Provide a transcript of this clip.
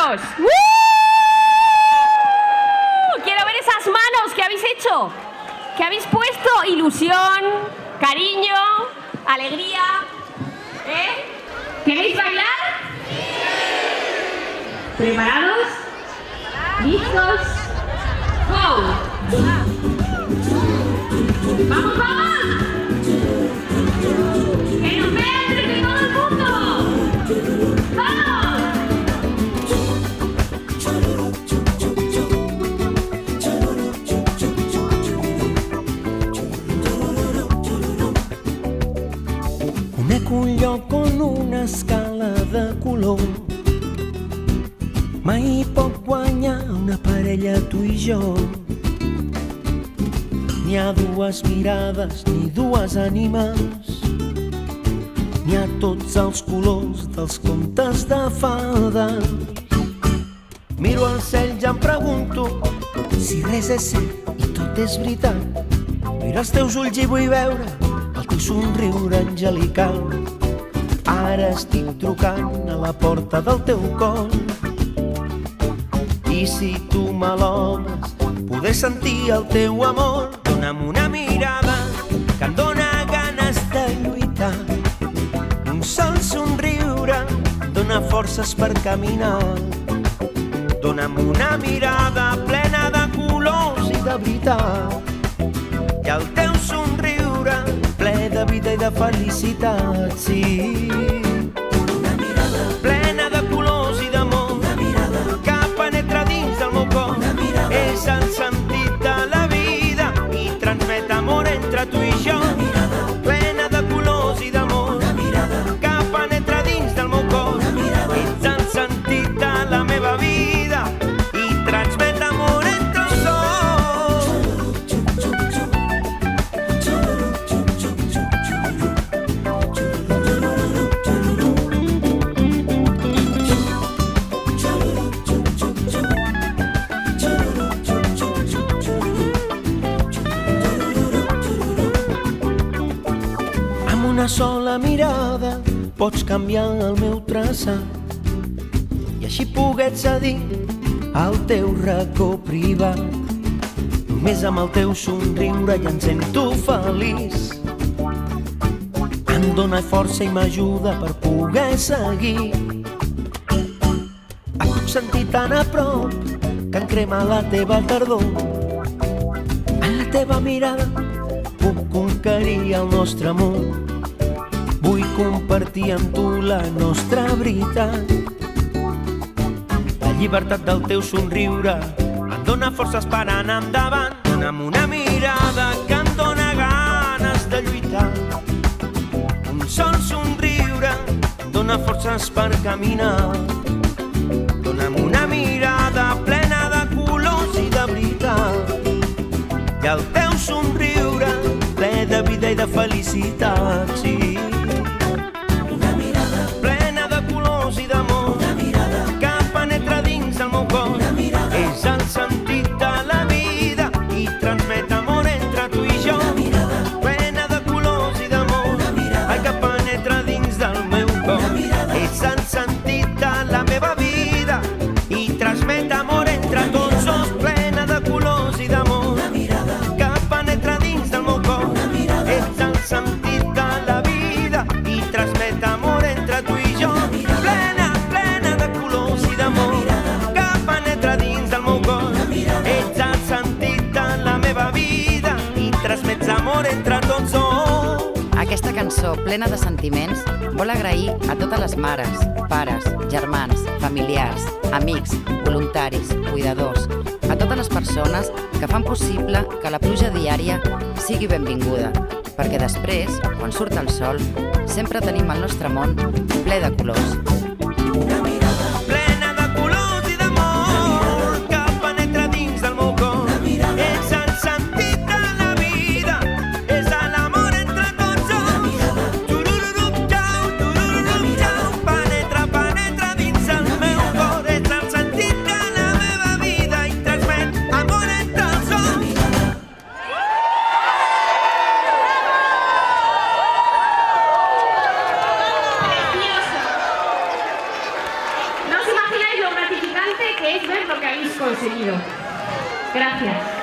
manos! Quiero ver esas manos que habéis hecho. ¿Qué habéis puesto? Ilusión, cariño, alegría. ¿Queréis bailar? ¿Preparados? ¿Listos? ¡Go! ¡Vamos, vamos! ¡Que nos vean entre todo el mundo! ¡Vamos! Conec un lloc on una escala de color mai pot guanyar una parella, tu i jo. N'hi ha dues mirades ni dues ànimes, n'hi ha tots els colors dels contes de fades. Miro al cel i em pregunto si res és cert i tot és veritat. Miro els teus ulls i vull veure el teu somriure angelical. Ara estic trucant a la porta del teu cor i si tu me l'obres poder sentir el teu amor. Dona'm una mirada que em dóna ganes de lluitar. Un sol somriure em dóna forces per caminar. Dona'm una mirada plena de colors i de veritat, i el teu somriure ple de vida i de felicitat, sí. Una mirada plena de colors i d'amor, una mirada que penetra dins del meu cor. És el sentit de la vida i transmet amor entre tu i jo. Una mirada plena de colors i d'amor, una mirada que penetra dins del meu cor. Ets el sentit de la meva vida i transmet amor entre els dos. Amb una sola mirada pots canviar el meu traçat i així poder accedir al teu racó privat. Només amb el teu somriure ja em sento feliç. Em dóna força i m'ajuda per poder seguir. Et puc sentir tan a prop que em crema la teva tardor. En la teva mirada puc conquerir el nostre amor. Vull compartir amb tu la nostra veritat. La llibertat del teu somriure em dóna forces per anar endavant. Dona'm una mirada que em dóna ganes de lluitar. Un sol somriure em dóna forces per caminar. Dona'm una mirada plena de colors i de veritat, i el teu somriure ple de vida i de felicitat, sí. Una mirada plena de colors i d'amor, una mirada que penetra dins del meu cor. És el sentit de la vida i transmet amor entre tu i jo. Una mirada plena de colors i d'amor, ai, que penetra dins del meu cor. És el sentit de la meva vida i transmet amor entre tots dos. Plena de colors i d'amor, que penetra dins del meu cor. Ets el sentit de la vida i transmet amor entre tu i jo. Plena, plena de colors i d'amor, que penetra dins del meu cor. Ets el sentit de la meva vida i transmets amor entre tots dos. Aquesta cançó, plena de sentiments, vol agrair a totes les mares, pares, germans, familiars, amics, voluntaris, cuidadors, a totes les persones que fan possible que la pluja diària sigui benvinguda, perquè després, quan surt el sol, sempre tenim el nostre món ple de colors. Una mirada plena de colors i d'amor, que penetra dins del meu cor. És el sentit de la vida, és l'amor entre tots dos. Turururup, jau, penetra, penetra dins el meu cor. És el sentit de la meva vida i transmet amor entre els dos. Precioso. queréis ver lo que habéis conseguido. Gracias.